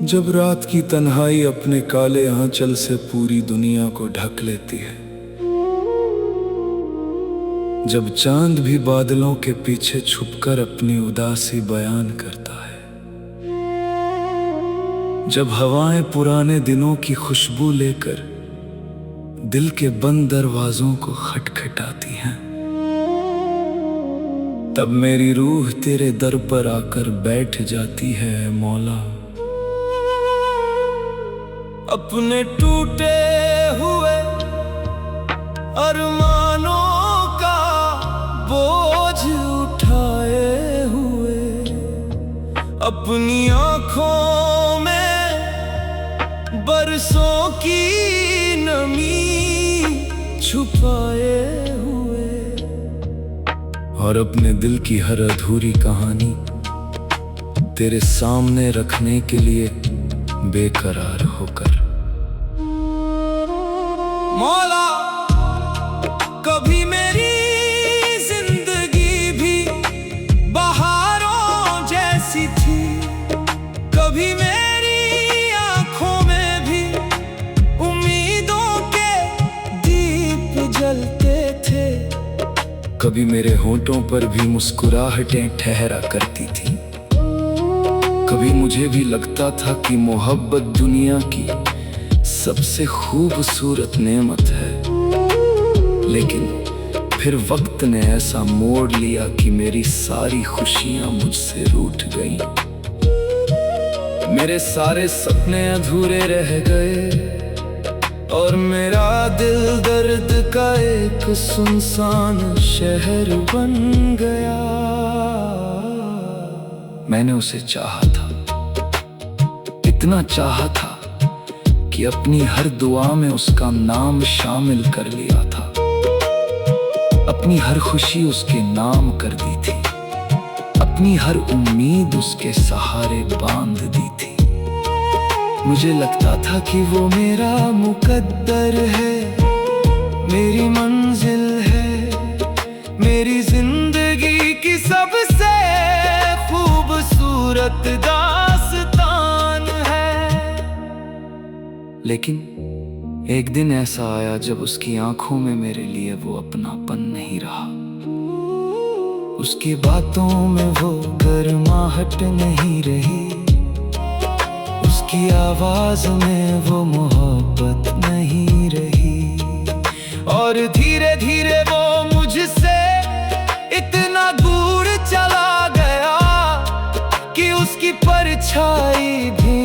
जब रात की तन्हाई अपने काले आंचल से पूरी दुनिया को ढक लेती है, जब चांद भी बादलों के पीछे छुपकर अपनी उदासी बयान करता है, जब हवाएं पुराने दिनों की खुशबू लेकर दिल के बंद दरवाजों को खटखटाती हैं, तब मेरी रूह तेरे दर पर आकर बैठ जाती है मौला। अपने टूटे हुए अरमानों का बोझ उठाए हुए, अपनी आँखों में बरसों की नमी छुपाए हुए, और अपने दिल की हर अधूरी कहानी तेरे सामने रखने के लिए बेकरार होकर। मौला, कभी मेरी जिंदगी भी बहारों जैसी थी, कभी मेरी आंखों में भी उम्मीदों के दीप जलते थे, कभी मेरे होंठों पर भी मुस्कुराहटें ठहरा करती थी, कभी मुझे भी लगता था कि मोहब्बत दुनिया की सबसे खूबसूरत नेमत है, लेकिन फिर वक्त ने ऐसा मोड़ लिया कि मेरी सारी खुशियां मुझसे रूठ गईं, मेरे सारे सपने अधूरे रह गए और मेरा दिल दर्द का एक सुनसान शहर बन गया। मैंने उसे चाहा था, इतना चाहा था कि अपनी हर दुआ में उसका नाम शामिल कर लिया था, अपनी हर खुशी उसके नाम कर दी थी, अपनी हर उम्मीद उसके सहारे बांध दी थी। मुझे लगता था कि वो मेरा मुकद्दर है, मेरी मंजिल है, मेरी जिंदगी की सबसे खूबसूरत दास्तान है। लेकिन एक दिन ऐसा आया जब उसकी आंखों में मेरे लिए वो अपनापन नहीं रहा, उसकी बातों में वो गर्माहट नहीं रही, उसकी आवाज में वो मोहब्बत नहीं रही, और धीरे धीरे वो मुझसे इतना दूर चला गया कि उसकी परछाई भी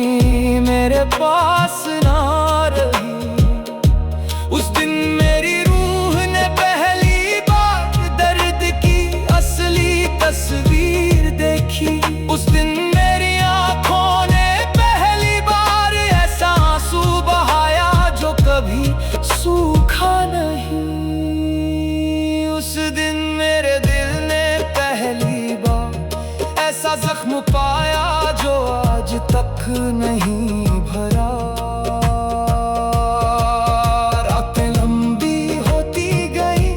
मेरे पास ना रही। उस दिन मेरी रूह ने पहली बार दर्द की असली तस्वीर देखी, उस दिन मेरी आंखों ने पहली बार ऐसा आंसू बहाया जो कभी सूखा नहीं, उस दिन मेरे दिल ने पहली बार ऐसा जख्म पाया जो आज तक नहीं भरा। रातें लंबी होती गई,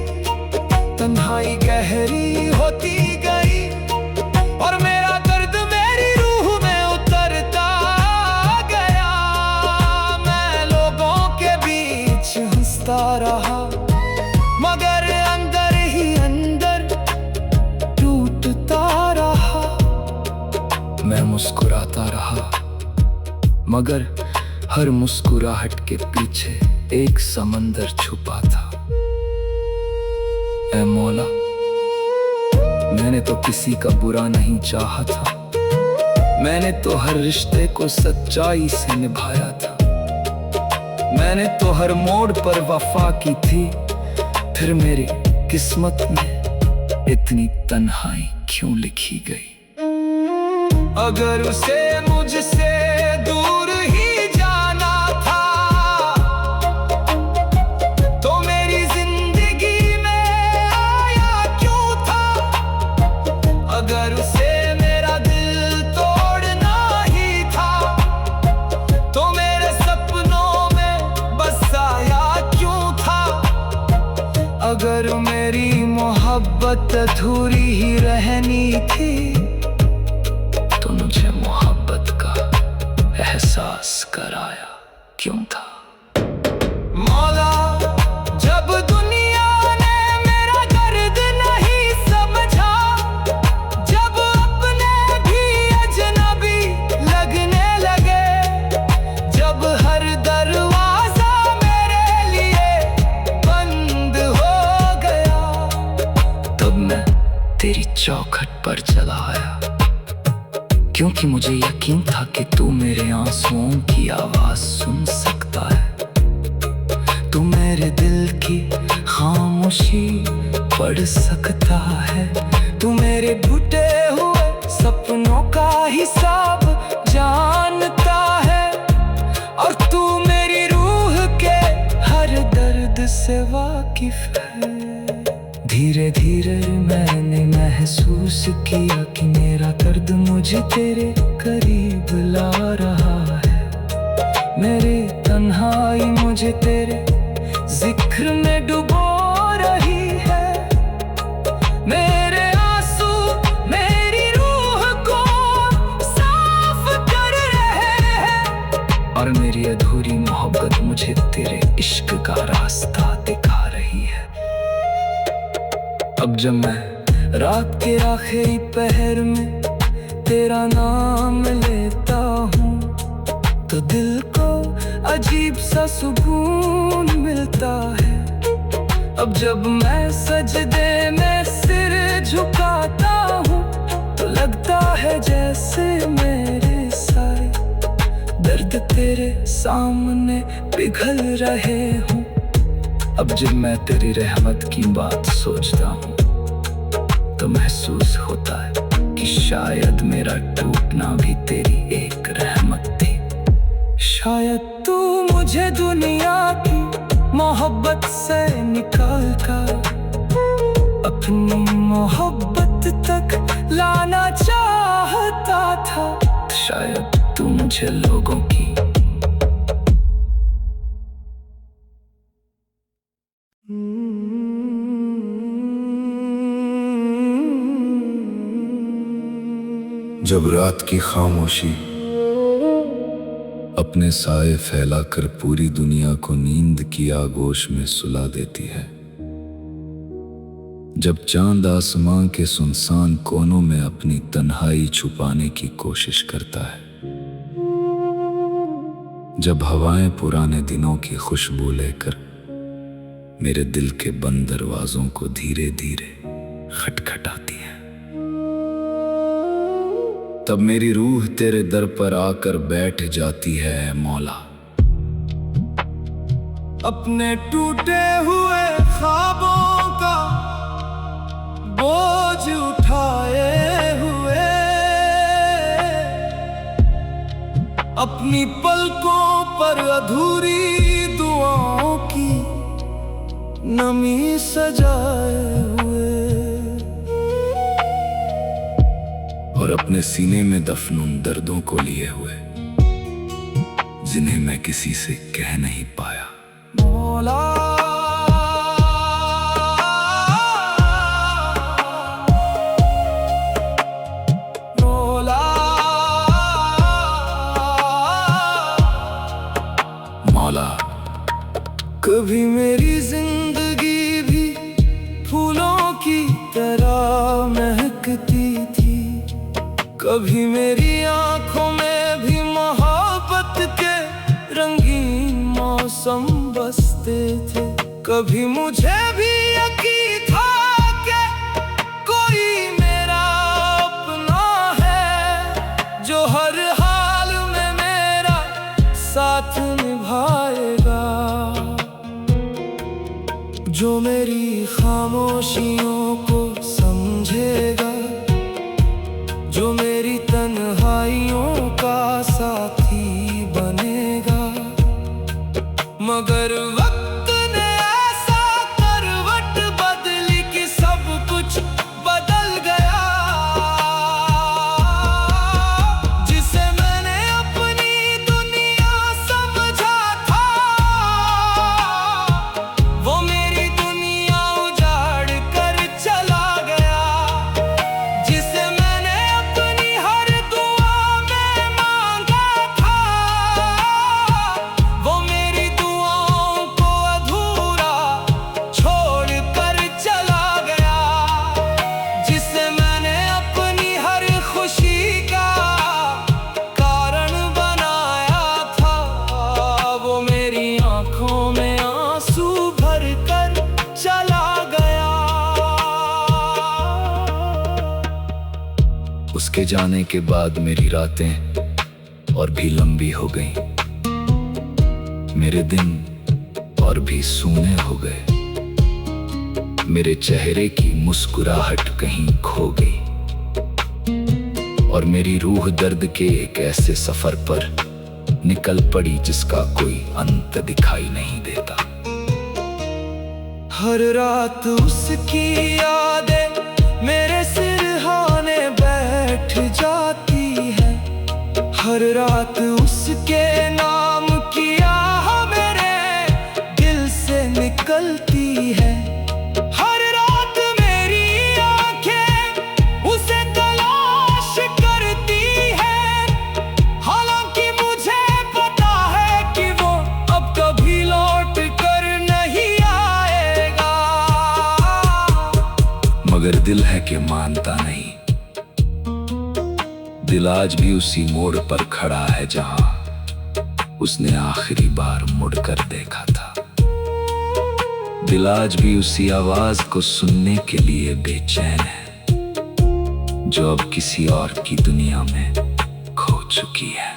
तन्हाई गहरी होती गई, और मेरा दर्द मेरी रूह में उतरता गया। मैं लोगों के बीच हंसता रहा, मगर अंदर ही अंदर टूटता रहा। मैं मुस्कुराता रहा, मगर हर मुस्कुराहट के पीछे एक समंदर छुपा था। ऐ मौला, मैंने तो किसी का बुरा नहीं चाहा था, मैंने तो हर रिश्ते को सच्चाई से निभाया था, मैंने तो हर मोड़ पर वफा की थी, फिर मेरी किस्मत में इतनी तन्हाई क्यों लिखी गई। अगर उसे मुझसे दूर ही जाना था तो मेरी जिंदगी में आया क्यों था, अगर उसे मेरा दिल तोड़ना ही था तो मेरे सपनों में बसाया क्यों था, अगर मेरी मोहब्बत अधूरी ही रहनी थी तो मुझे मोहब्बत का एहसास पास कराया क्यों था। मौला जब दुनिया ने मेरा दर्द नहीं समझा, जब अपने भी अजनबी लगने लगे, जब हर दरवाजा मेरे लिए बंद हो गया, तब मैं तेरी चौखट पर चला आया, क्योंकि मुझे यकीन था कि तू मेरे आंसुओं की आवाज सुन सकता है। तू मेरे दिल की खामोशी पढ़ सकता है। तू मेरे टूटे हुए सपनों का हिसाब जानता है, और तू मेरी रूह के हर दर्द से वाकिफ है। धीरे धीरे मैंने महसूस किया कि मेरा दर्द मुझे तेरे करीब ला रहा है। मेरी तन्हाई मुझे तेरे जिक्र में डुबो रही है। मेरे आंसू मेरी रूह को साफ कर रहे हैं, और मेरी अधूरी मोहब्बत मुझे तेरे इश्क का रास्ता दिखा रही है। अब जब मैं रात के आखिरी पहर में तेरा नाम लेता हूँ, तो दिल को अजीब सा सुकून मिलता है। अब जब मैं सजदे में सिर झुकाता हूँ, तो लगता है जैसे मेरे सारे दर्द तेरे सामने पिघल रहे हूँ। अब जब मैं तेरी रहमत की बात सोचता हूँ, तो महसूस होता है कि शायद मेरा टूटना भी तेरी एक रहमत थी। शायद तू मुझे दुनिया की मोहब्बत से निकाल कर अपनी मोहब्बत तक लाना चाहता था। शायद तू मुझे लोगों की जब रात की खामोशी अपने साए फैलाकर पूरी दुनिया को नींद की आगोश में सुला देती है, जब चांद आसमां के सुनसान कोनों में अपनी तन्हाई छुपाने की कोशिश करता है, जब हवाएं पुराने दिनों की खुशबू लेकर मेरे दिल के बंद दरवाजों को धीरे धीरे खटखटाती है, तब मेरी रूह तेरे दर पर आकर बैठ जाती है मौला। अपने टूटे हुए ख्वाबों का बोझ उठाए हुए, अपनी पलकों पर अधूरी दुआओं की नमी सजाए हुए, और अपने सीने में दफन उन दर्दों को लिए हुए जिन्हें मैं किसी से कह नहीं पाया। मौला मौला मौला कभी मेरी जिंदगी भी फूलों की तरह महकती थी, कभी मेरी आंखों में भी मोहब्बत के रंगीन मौसम बसते थे, कभी मुझे भी यकीन था कि कोई मेरा अपना है, जो हर हाल में मेरा साथ निभाएगा, जो मेरी खामोशियों को समझेगा, जो मेरी तन्हाइयों का साथी बनेगा। मगर वक्त ने ऐसा करवट बदली कि सब कुछ बदल गया, जिसे मैंने अपनी दुनिया समझा था, वो मेरी दुनिया उजाड़ कर चला गया, जिसे मैंने अपनी हर दुआ में मांगा था, उसके जाने के बाद मेरी रातें और भी लंबी हो गईं, मेरे दिन और भी सूने हो गए, मेरे चेहरे की मुस्कुराहट कहीं खो गई और मेरी रूह दर्द के एक ऐसे सफर पर निकल पड़ी जिसका कोई अंत दिखाई नहीं देता। हर रात उसकी यादें मेरे सिरहाने बैठ जाती है, हर रात उसके नाम की आह मेरे दिल से निकलती है। हर रात मेरी आंखें उसे तलाश करती है, हालांकि मुझे पता है कि वो अब कभी लौट कर नहीं आएगा, मगर दिल है कि मानता नहीं। दिल आज भी उसी मोड़ पर खड़ा है जहां उसने आखिरी बार मुड़कर देखा था। दिल आज भी उसी आवाज को सुनने के लिए बेचैन है जो अब किसी और की दुनिया में खो चुकी है।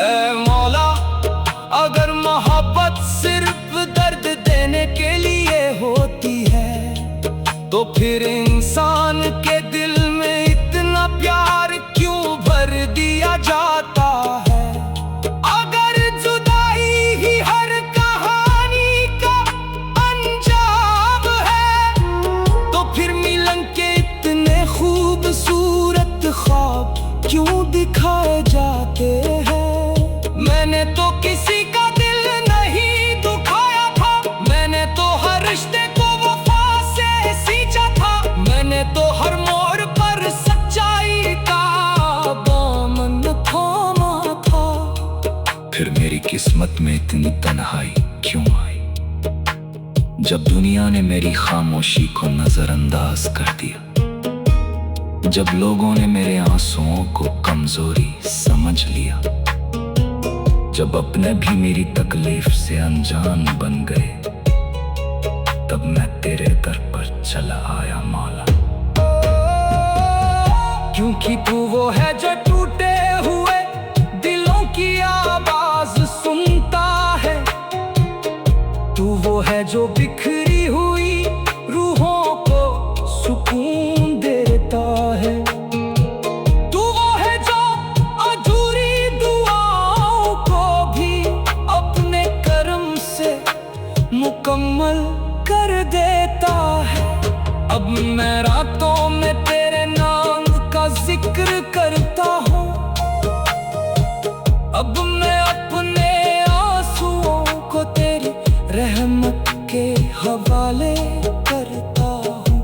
ऐ मौला, अगर मोहब्बत सिर्फ दर्द देने के लिए होती है तो फिर इंसान के दिल में इतना प्यार क्यों भर दिया जाता है। अगर जुदाई ही हर कहानी का अंजाम है तो फिर मिलन के इतने खूबसूरत ख्वाब क्यों दिखाए जाते हैं। मैंने तो किसी का दिल नहीं दुखाया था, मैंने तो हर रिश्ते को वफा से सींचा था, मैंने तो हर मोड़ पर सच्चाई का दामन थामा था। फिर मेरी किस्मत में इतनी तन्हाई क्यों आई, जब दुनिया ने मेरी खामोशी को नजरअंदाज कर दिया, जब लोगों ने मेरे आंसुओं को कमजोरी समझ लिया, जब अपने भी मेरी तकलीफ से अनजान बन गए, तब मैं तेरे दर पर चला आया मौला। क्योंकि तू वो है जो टूटे हुए दिलों की आवाज सुनता है, तू वो है जो बिखरी हुई रूहों को सुकून देता है, तू वो है जो अधूरी दुआओं को भी अपने करम से मुकम्मल कर देता है। अब मैं रातों में तेरे नाम का जिक्र करता हूँ, अब मैं अपने आंसुओं को तेरी रहमत के हवाले करता हूँ,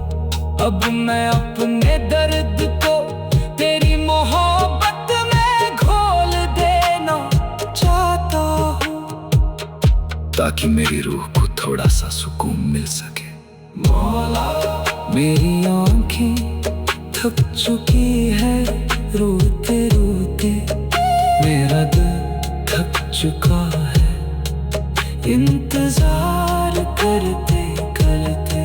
अब मैं अपने दर्द को तेरी मोहब्बत में घोल देना चाहता हूँ, ताकि मेरी रूह को थोड़ा सा सुकून मिल सके। मौला, मेरी आंखें थक चुकी है रोते रोते, मेरा दिल थक चुका है इंतजार करते करते,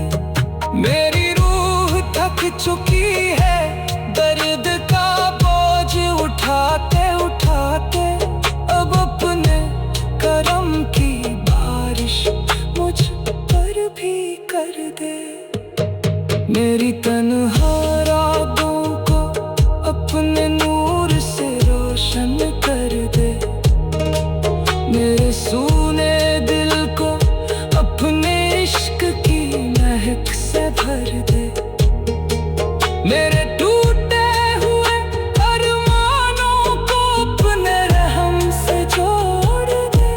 मेरी रूह थक चुकी है दर्द का बोझ उठाते उठाते। अब अपने करम की बारिश मुझ पर भी कर दे, मेरी तन्हा रातों को अपने नूर से रोशन कर दे, मेरे सूने दिल को अपने इश्क की महक से भर दे, मेरे टूटे हुए अरमानों को अपने रहम से जोड़ दे,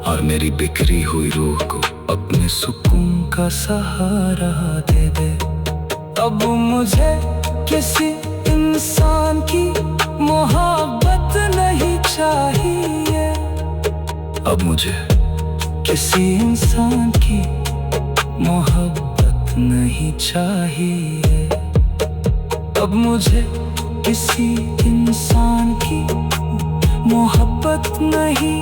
और मेरी बिखरी हुई रूह को अपने सुकून का सहारा दे दे। अब मुझे किसी इंसान की मोहब्बत नहीं चाहिए, अब मुझे किसी इंसान की मोहब्बत नहीं चाहिए, अब मुझे किसी इंसान की मोहब्बत नहीं